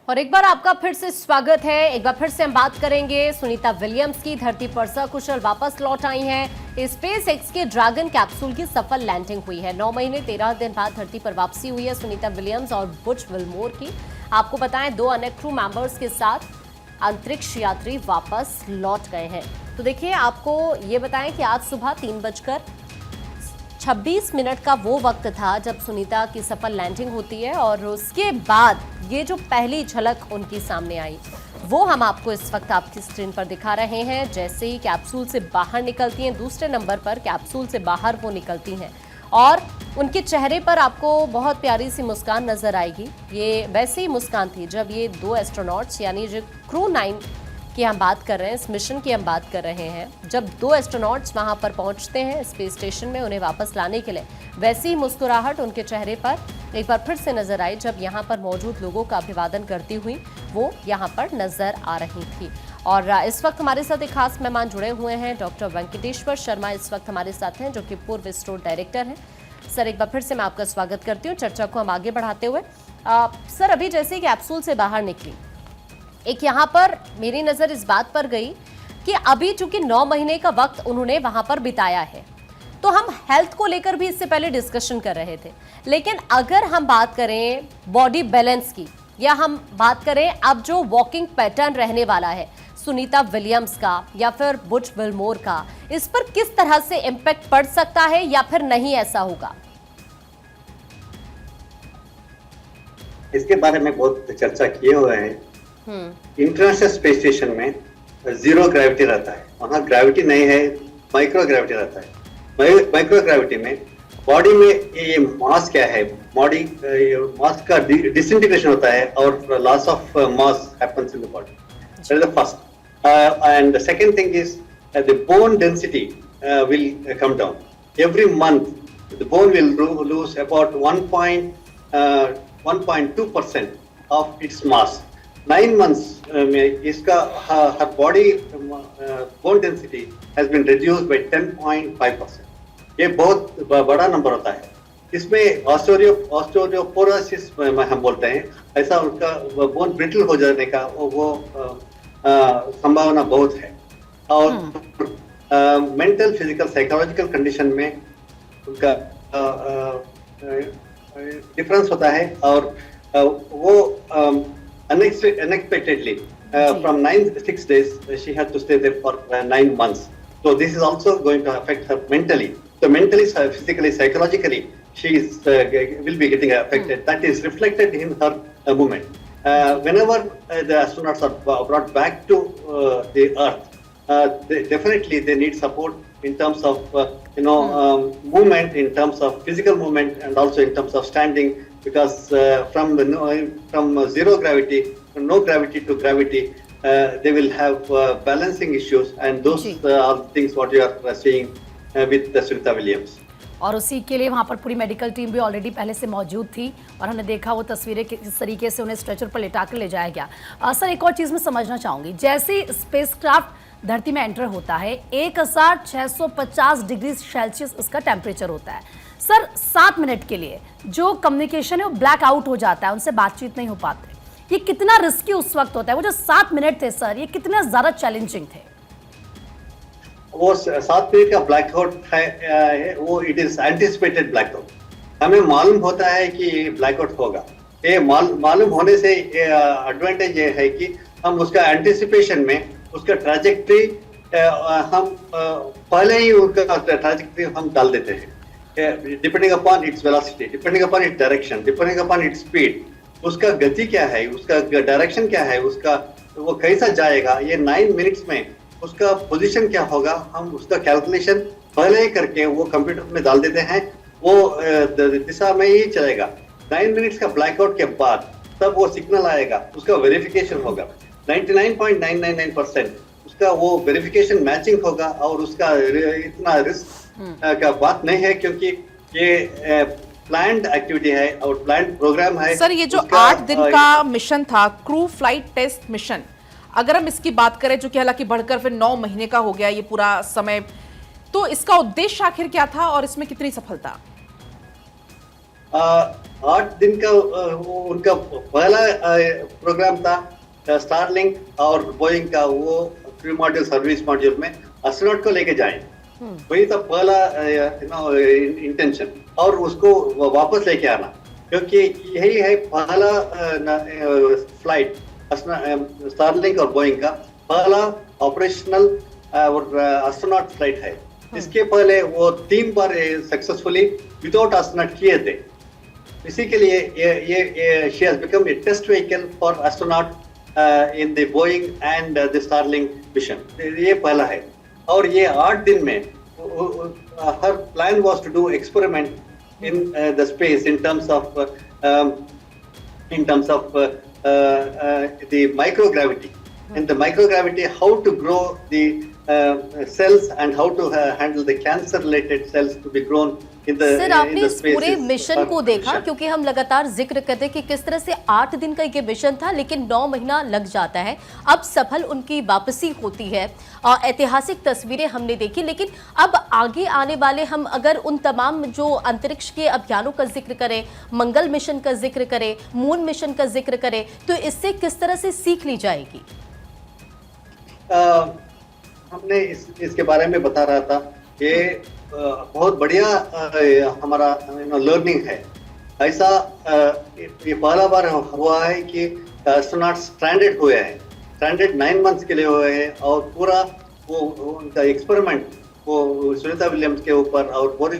और एक बार आपका फिर से स्वागत है। एक बार फिर से हम बात करेंगे सुनीता विलियम्स की। धरती पर सकुशल वापस लौट आई हैं। स्पेस एक्स के ड्रैगन कैप्सूल की सफल लैंडिंग हुई है। 9 महीने 13 दिन बाद धरती पर वापसी हुई है सुनीता विलियम्स और बुच विल्मोर की। आपको बताएं 2 अन्य क्रू मेंबर्स के साथ अंतरिक्ष यात्री वापस लौट गए हैं। तो देखिए, आपको ये बताएं कि आज सुबह 3:26 का वो वक्त था जब सुनीता की सफल लैंडिंग होती है और उसके बाद ये जो पहली झलक उनकी सामने आई वो हम आपको इस वक्त आपकी स्क्रीन पर दिखा रहे हैं। जैसे ही कैप्सूल से बाहर निकलती हैं, दूसरे नंबर पर कैप्सूल से बाहर वो निकलती हैं और उनके चेहरे पर आपको बहुत प्यारी सी मुस्कान नजर आएगी। ये वैसे ही मुस्कान थी जब ये 2 एस्ट्रोनॉट्स यानी जो क्रू 9 की हम बात कर रहे हैं, इस मिशन की हम बात कर रहे हैं, जब 2 एस्ट्रोनॉट्स वहां पर पहुंचते हैं स्पेस स्टेशन में उन्हें वापस लाने के लिए, वैसी ही मुस्कुराहट उनके चेहरे पर एक बार फिर से नजर आई जब यहां पर मौजूद लोगों का अभिवादन करती हुई वो यहां पर नजर आ रही थी। और इस वक्त हमारे साथ एक खास मेहमान जुड़े हुए हैं। डॉक्टर वेंकटेश्वर शर्मा इस वक्त हमारे साथ हैं, जो कि पूर्व इसरो डायरेक्टर हैं। सर, एक बार फिर से मैं आपका स्वागत करती हूँ। चर्चा को हम आगे बढ़ाते हुए सर, अभी जैसे कैप्सूल से बाहर निकली, एक यहाँ पर मेरी नजर इस बात पर गई कि अभी चूंकि 9 महीने का वक्त उन्होंने वहां पर बिताया है, तो हम हेल्थ को लेकर भी इससे पहले डिस्कशन कर रहे थे। लेकिन अगर हम बात करें बॉडी बैलेंस की, या हम बात करें अब जो वॉकिंग पैटर्न रहने वाला है सुनीता विलियम्स का या फिर बुच विल्मोर का, इस पर किस तरह से इम्पैक्ट पड़ सकता है या फिर नहीं ऐसा होगा? इसके बारे में बहुत चर्चा किए हुए हैं। इंटरनेशनल स्पेस स्टेशन में 0 ग्रेविटी रहता है, वहाँ ग्रेविटी नहीं है, माइक्रो ग्रेविटी रहता है। माइक्रो ग्रेविटी में बॉडी में ये मास क्या है, बॉडी मास का डिसइंटीग्रेशन होता है और loss of mass happens in the body. That is the first and the second thing is the bone density will come down every month. The bone will lose about 1.2% of its mass. 9 months में इसका हर body bone density has been reduced by 10.5%। ये बहुत बड़ा number होता है। इसमें osteoporosis हम बोलते हैं, ऐसा उनका बोन ब्रिटल हो जाने का वो संभावना बहुत है। और मेंटल, फिजिकल, साइकोलॉजिकल कंडीशन में उनका डिफरेंस होता है और वो unexpectedly from 6 days she had to stay there for 9 months. So this is also going to affect her mentally. So mentally, physically, psychologically she is will be getting affected. That is reflected in her movement. Whenever the astronauts are brought back to the earth, definitely they need support in terms of movement, in terms of physical movement, and also in terms of standing, because from 0 gravity, no gravity to gravity, they will have balancing issues, and those are things what you are seeing with Sunita Williams. और उसी के लिए वहाँ पर पूरी medical team भी already पहले से मौजूद थी और हमने देखा वो तस्वीरें किस तरीके से उन्हें स्ट्रेचर पर लेटा कर ले जाया गया। सर, एक और चीज़ मैं समझना चाहूँगी, जैसे स्पेसक्राफ्ट धरती में एंटर होता है 1650 डिग्री सेल्सियस उसका टेम्परेचर होता है। सर, 7 मिनट के लिए जो कम्युनिकेशन है वो ब्लैक आउट हो जाता है, उनसे बातचीत नहीं हो पाते। ये कितना रिस्की उस वक्त होता है? वो जो 7 मिनट थे सर, ये कितने ज़्यादा चैलेंजिंग थे? वो 7 मिनट का ब्लैकआउट है, वो इट इज एंटिसिपेटेड ब्लैकआउट। हमें मालूम होता है कि ब्लैकआउट होगा। ये मालूम होने से एडवांटेज ये है कि हम उसका एंटिसिपेशन में उसका ट्रैजेक्टरी हम पहले ही उसका ट्रैजेक्टरी हम डाल देते हैं, depending upon its velocity, depending upon its direction, depending upon its speed. उसका गति क्या है, उसका डायरेक्शन क्या है, उसका वो कैसा जाएगा, ये 9 मिनट्स में उसका पोजीशन क्या होगा, हम उसका कैलकुलेशन पहले ही करके वो कंप्यूटर में डाल देते हैं। वो दिशा में ही चलेगा। 9 मिनट्स का ब्लैकआउट के बाद तब वो सिग्नल आएगा, उसका वेरिफिकेशन होगा। 99.999% उसका वो वेरिफिकेशन मैचिंग होगा और उसका इतना रिस्क का बात नहीं है, क्योंकि ये प्लान्ड एक्टिविटी है और प्लान्ड प्रोग्राम है। सर, ये जो 8 दिन का मिशन था, क्रू फ्लाइट टेस्ट मिशन, अगर हम इसकी बात करें, जो कि हालांकि बढ़कर फिर 9 महीने का हो गया ये पूरा समय, तो इसका उद्देश्य आखिर क्या था और इसमें कितनी सफलता? 8 दिन का वो उनका पहला प्रोग्राम था स्टारलिंक और बोइंग का, वो क्रू मॉड्यूल सर्विस मॉड्यूल में एस्ट्रोनॉट को लेके जाएं, वही था पहला इंटेंशन, और उसको वापस लेके आना, क्योंकि यही है पहला फ्लाइट स्टारलिंक और बोइंग का पहला ऑपरेशनल और एस्ट्रोनॉट फ्लाइट है। इसके पहले वो 3 बार सक्सेसफुली विदाउट एस्ट्रोनॉट किए थे। इसी के लिए ये she has become a test vehicle for astronaut in the Boeing and the Starlink mission. ये पहला है, और ये 8 दिन में her plan was to do experiment in the space in terms of the microgravity. In the microgravity, how to grow the cells and how to handle the cancer-related cells to be grown in the sir, आपने इस पूरे mission को देखा, mission. क्योंकि हम लगातार जिक्र करते हैं कि किस तरह से 8 दिन का ये मिशन था, लेकिन 9 महीना लग जाता है। अब सफल उनकी वापसी होती है और ऐतिहासिक तस्वीरें हमने देखी, लेकिन अब आगे आने वाले हम अगर उन तमाम जो अंतरिक्ष के अभियानों का जिक्र करें, मंगल मिशन का जिक्र करें, मून मिशन का जिक्र करें, तो इससे किस तरह से सीख ली जाएगी? हमने इसके बारे में बता रहा था, ये बहुत बढ़िया हमारा लर्निंग है। ऐसा ये पहला बार हुआ है कि एस्ट्रोनॉट स्ट्रैंडेड हुए हैं, स्ट्रैंडेड 9 मंथ्स के लिए हुए हैं, और पूरा वो उनका एक्सपेरिमेंट वो सुनीता विलियम्स के ऊपर और बोरिस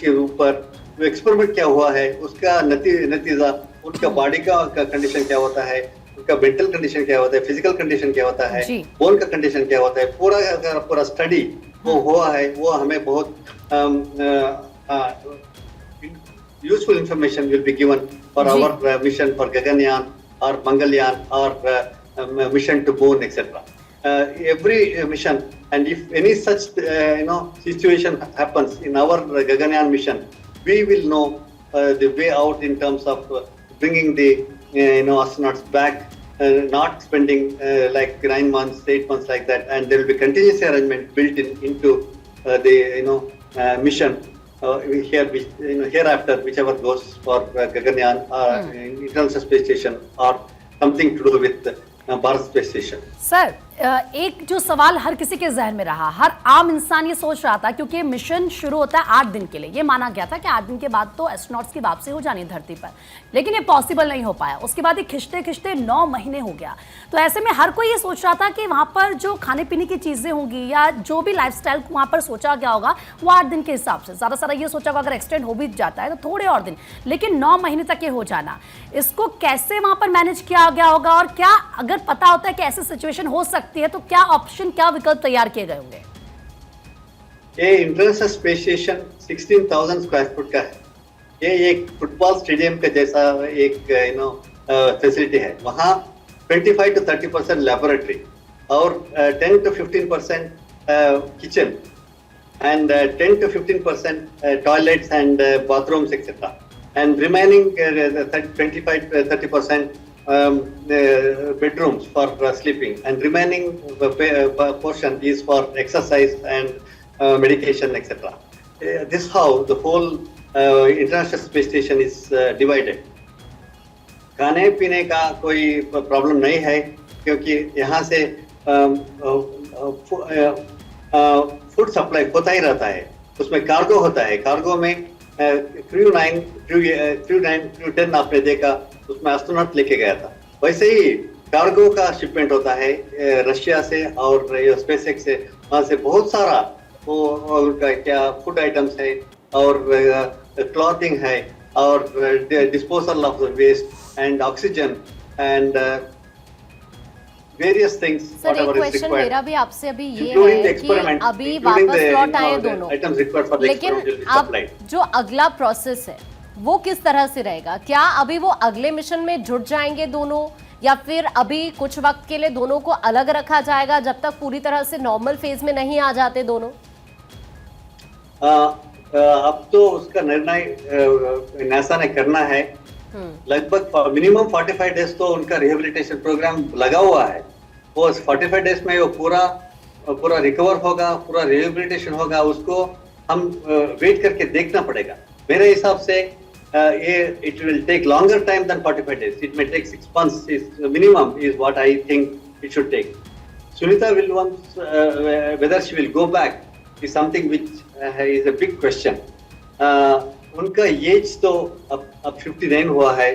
के ऊपर जो एक्सपेरिमेंट क्या हुआ है, उसका नतीजा उनका बॉडी का कंडीशन क्या होता है, उनका मेंटल कंडीशन क्या होता है, फिजिकल कंडीशन क्या होता है, बोन का कंडीशन क्या होता है, पूरा स्टडी वो हुआ है। वो हमें बहुत useful information will be given for our mission for Gaganyaan और मंगलयान और mission to moon etcetera. Every mission, and if any such situation happens in our Gaganyaan mission, we will know the way out in terms of bringing the astronauts back, not spending like 9 months, 8 months like that, and there will be contingency arrangement built into the mission hereafter, whichever goes for Gaganyaan or International Space Station or something to do with Bharat space station. Sir, एक जो सवाल हर किसी के जहन में रहा, हर आम इंसान ये सोच रहा था, क्योंकि मिशन शुरू होता है 8 दिन के लिए, ये माना गया था कि 8 दिन के बाद तो एस्ट्रोनॉट्स की वापसी हो जानी धरती पर, लेकिन ये पॉसिबल नहीं हो पाया। उसके बाद ये खिंचते खिंचते 9 महीने हो गया। तो ऐसे में हर कोई ये सोच रहा था कि वहाँ पर जो खाने पीने की चीज़ें होंगी या जो भी लाइफस्टाइल वहाँ पर सोचा गया होगा वो 8 दिन के हिसाब से, ज़्यादा सारा ये सोचा होगा अगर एक्सटेंड हो भी जाता है तो थोड़े और दिन, लेकिन 9 महीने तक ये हो जाना, इसको कैसे वहाँ पर मैनेज किया गया होगा? और क्या अगर पता होता है कि ऐसी सिचुएशन हो सकती है तो क्या ऑप्शन, क्या विकल्प तैयार किए गए होंगे? ये international space station 16,000 square foot का है। ये एक फुटबॉल स्टेडियम का जैसा एक फैसिलिटी है। वहाँ 25 to 30% लेबोरेटरी और 10 to 15% kitchen and 10 to 15% toilets and bathrooms etc. And remaining 25-30% bedrooms for sleeping, and remaining portion is for exercise and medication etc. This is how the whole International Space Station is divided. खाने पीने का कोई problem नहीं है, क्योंकि यहाँ से food supply होता ही रहता है। उसमें कार्गो होता है, कार्गो में क्रू 9 क्रू 10 आपने देखा, उसमें एस्ट्रोनॉट लेके गया था। वैसे ही कार्गो का शिपमेंट होता है रशिया से और स्पेस एक्स से। वहाँ से बहुत सारा वो उनका क्या फूड आइटम्स है और क्लॉथिंग है और disposal of the waste and oxygen and various things, sir, एक क्वेश्चन मेरा भी आपसे अभी ये है कि अभी वापस लौट आए दोनों, लेकिन अब जो अगला प्रोसेस है वो किस तरह से रहेगा? क्या अभी वो अगले मिशन में जुट जाएंगे दोनों, या फिर अभी कुछ वक्त के लिए दोनों को अलग रखा जाएगा जब तक पूरी तरह से नॉर्मल फेज में नहीं आ जाते दोनों? अब तो उसका निर्णय नासा ने करना है। लगभग मिनिमम 45 डेज तो उनका रिहेबिलिटेशन प्रोग्राम लगा हुआ है। वो 45 डेज में वो पूरा रिकवर होगा, पूरा रिहेबिलिटेशन होगा, उसको हम वेट करके देखना पड़ेगा। मेरे हिसाब से it will take longer time than 45 days. It may take 6 months. Is minimum is what I think it should take. Sunita Williams, whether she will go back is something which is a big question. उनका as तो अब 59 हुआ है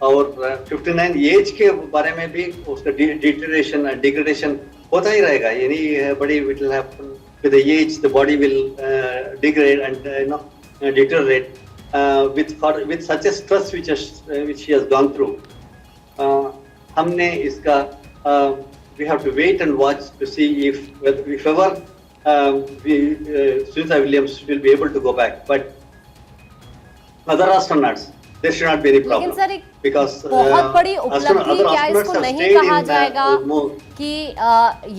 और 59 as के बारे में भी उसका डिग्रेडेशन होता ही रहेगा. यानी बड़ी it will happen with the age, the body will degrade and deteriorate with such a stress which she has gone through. हमने इसका we have to wait and watch to see if ever Sunita Williams will be able to go back. But other astronauts, there should not be any problem. लेकिन sir एक Because बहुत बड़ी उपलब्धि other क्या astronauts इसको have नहीं stayed कहा in, जाएगा कि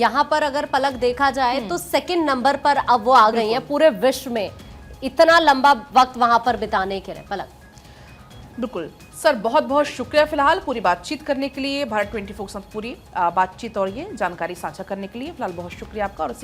यहाँ पर अगर पलक देखा जाए तो सेकंड नंबर पर अब वो आ गई हैं पूरे विश्व में इतना लंबा वक्त वहां पर बिताने के लिए. पलक, बिल्कुल सर, बहुत बहुत शुक्रिया फिलहाल पूरी बातचीत करने के लिए, भारत 24 के साथ पूरी बातचीत और ये जानकारी साझा करने के लिए फिलहाल बहुत शुक्रिया आपका. और